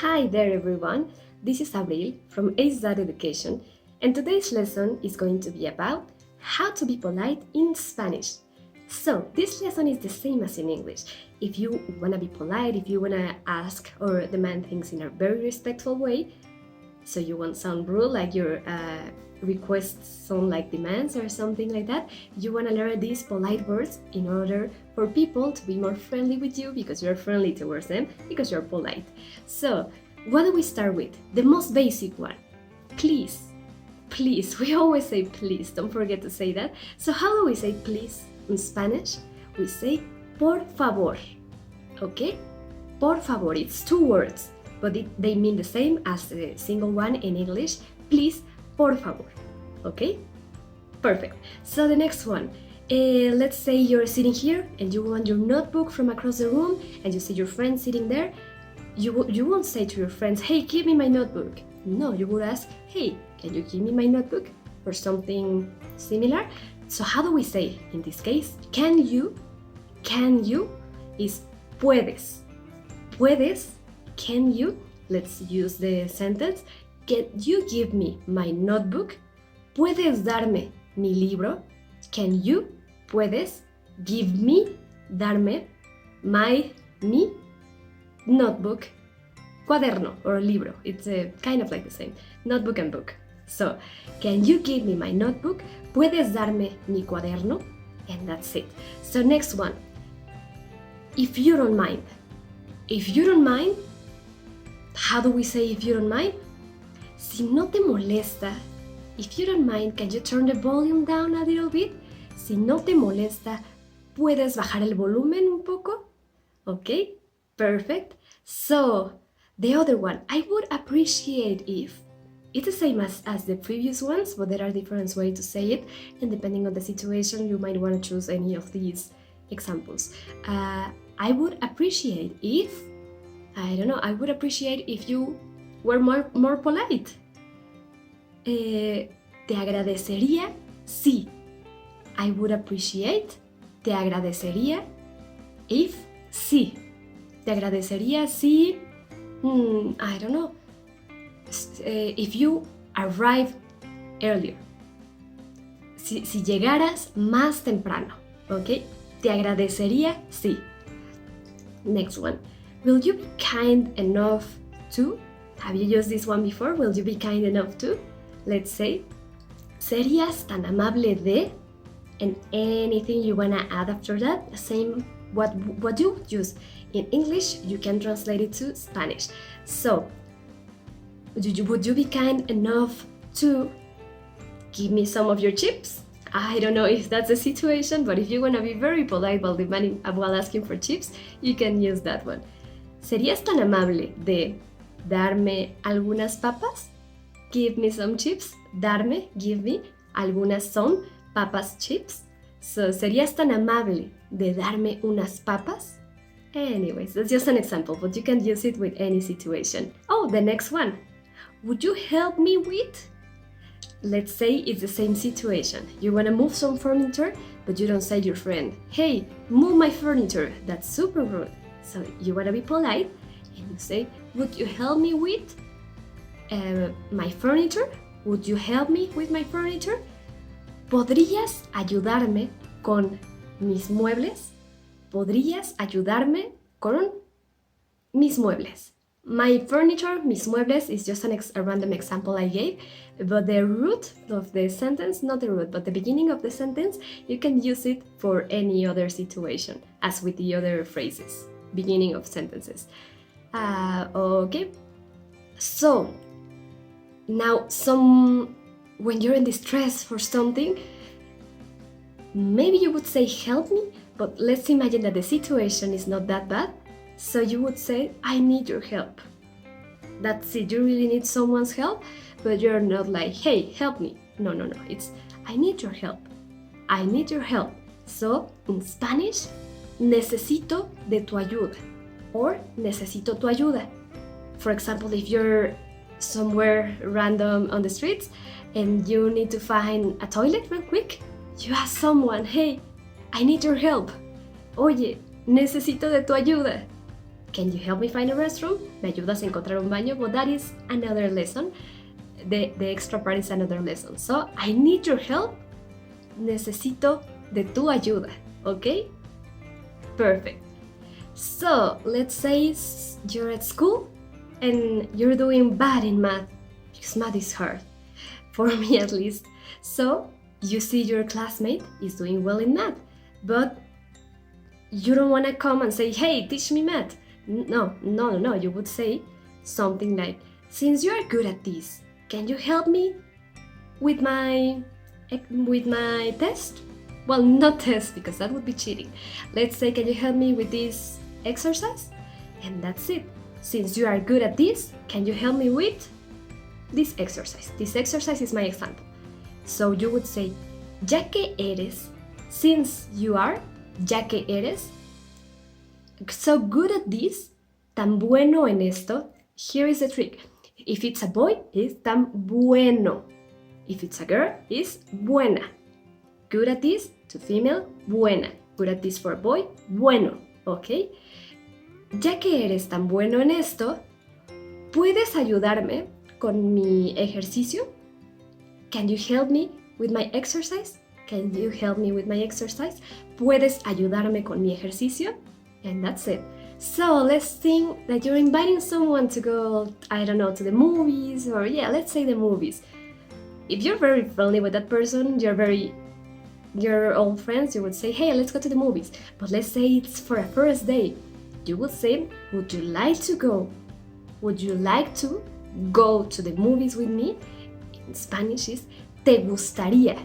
Hi there everyone, this is Abril from HZad Education, and today's lesson is going to be about how to be polite in Spanish. So this lesson is the same as in English. If you want to be polite, if you want to ask or demand things in a very respectful way, so you won't sound rude, like your requests sound like demands or something like that, you want to learn these polite words in order for people to be more friendly with you because you're friendly towards them, because you're polite. So what do we start with? The most basic one, please. Please, we always say please, don't forget to say that. So how do we say please in Spanish? We say por favor, okay? Por favor, it's two words, but they mean the same as the single one in English. Please, por favor, okay? Perfect. So the next one, let's say you're sitting here and you want your notebook from across the room and you see your friend sitting there. You won't say to your friends, hey, give me my notebook. No, you would ask, hey, can you give me my notebook? Or something similar. So how do we say in this case? Can you is puedes. Puedes, can you? Let's use the sentence. Can you give me my notebook? ¿Puedes darme mi libro? Can you? ¿Puedes? Give me, darme, mi notebook, cuaderno or libro. It's kind of like the same. Notebook and book. So, can you give me my notebook? ¿Puedes darme mi cuaderno? And that's it. So next one. If you don't mind. If you don't mind, how do we say if you don't mind? Si no te molesta, if you don't mind, can you turn the volume down a little bit? Si no te molesta, ¿puedes bajar el volumen un poco? Okay, perfect. So, the other one, I would appreciate if. It's the same as the previous ones, but there are different ways to say it, and depending on the situation, you might want to choose any of these examples. I would appreciate if, I would appreciate if you were more polite. Te agradecería si. I would appreciate. Te agradecería if si. Te agradecería si. I don't know. If you arrive earlier. Si llegaras más temprano. Okay? Te agradecería si. Next one. Will you be kind enough to? Have you used this one before? Will you be kind enough to? Let's say, ¿serías tan amable de? And anything you wanna add after that, the same what you use in English, you can translate it to Spanish. So, would you be kind enough to give me some of your chips? I don't know if that's the situation, but if you wanna be very polite while asking for chips, you can use that one. ¿Serías tan amable de darme algunas papas? Give me some chips. Darme, give me. Algunas son papas, chips. So, ¿serías tan amable de darme unas papas? Anyways, that's just an example, but you can use it with any situation. Oh, the next one. Would you help me with? Let's say it's the same situation. You want to move some furniture, but you don't say to your friend, hey, move my furniture. That's super rude. So you want to be polite and you say, would you help me with my furniture? Would you help me with my furniture? ¿Podrías ayudarme con mis muebles? ¿Podrías ayudarme con mis muebles? My furniture, mis muebles, is just a random example I gave, but the root of the sentence, not the root, but the beginning of the sentence, you can use it for any other situation, as with the other phrases, beginning of sentences. Okay, so now when you're in distress for something, maybe you would say help me, but let's imagine that the situation is not that bad. So you would say, I need your help. That's it, you really need someone's help, but you're not like, hey, help me. No, it's, I need your help. I need your help. So, in Spanish, necesito de tu ayuda, or necesito tu ayuda. For example, if you're somewhere random on the streets and you need to find a toilet real quick, you ask someone, hey, I need your help. Oye, necesito de tu ayuda. Can you help me find a restroom? ¿Me ayudas a encontrar un baño? But that is another lesson. The extra part is another lesson. So, I need your help. Necesito de tu ayuda. Okay? Perfect. So, let's say you're at school and you're doing bad in math, because math is hard, for me at least. So, you see your classmate is doing well in math, but you don't want to come and say, hey, teach me math. No. You would say something like, since you are good at this, can you help me with my test? Well, not test, because that would be cheating. Let's say, can you help me with this exercise? And that's it. Since you are good at this, can you help me with this exercise? This exercise is my example. So you would say, ya que eres, since you are, ya que eres, so good at this, tan bueno en esto. Here is the trick. If it's a boy, it's tan bueno. If it's a girl, it's buena. Good at this, to female, buena. Good at this for a boy, bueno. ¿Ok? Ya que eres tan bueno en esto, ¿puedes ayudarme con mi ejercicio? Can you help me with my exercise? Can you help me with my exercise? ¿Puedes ayudarme con mi ejercicio? And that's it. So let's think that you're inviting someone to go, I don't know, to the movies, or let's say the movies. If you're very friendly with that person, you're old friends, you would say, hey, let's go to the movies. But let's say it's for a first date. You would say, would you like to go? Would you like to go to the movies with me? In Spanish is, ¿te gustaría?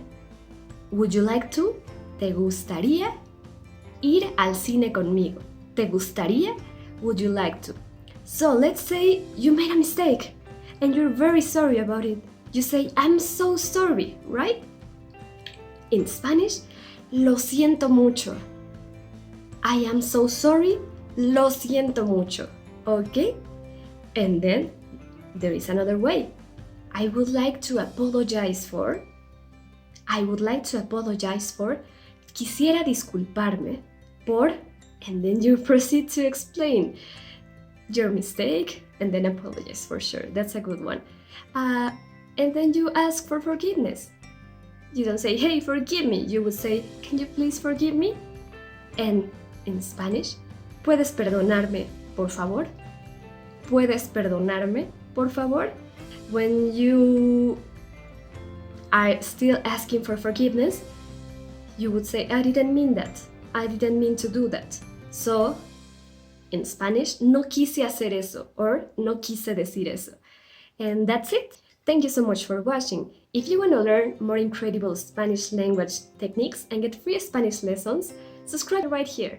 Would you like to? ¿Te gustaría ir al cine conmigo? ¿Te gustaría? Would you like to? So let's say you made a mistake and you're very sorry about it. You say, I'm so sorry, right? In Spanish, lo siento mucho. I am so sorry, lo siento mucho. Okay? And then there is another way. I would like to apologize for. Quisiera disculparme por. And then you proceed to explain your mistake and then apologize for sure. That's a good one. And then you ask for forgiveness. You don't say, hey, forgive me. You would say, can you please forgive me? And in Spanish, ¿puedes perdonarme, por favor? ¿Puedes perdonarme, por favor? When you are still asking for forgiveness, you would say, I didn't mean that. I didn't mean to do that. So, in Spanish, no quise hacer eso, or no quise decir eso. And that's it. Thank you so much for watching. If you want to learn more incredible Spanish language techniques and get free Spanish lessons, subscribe right here.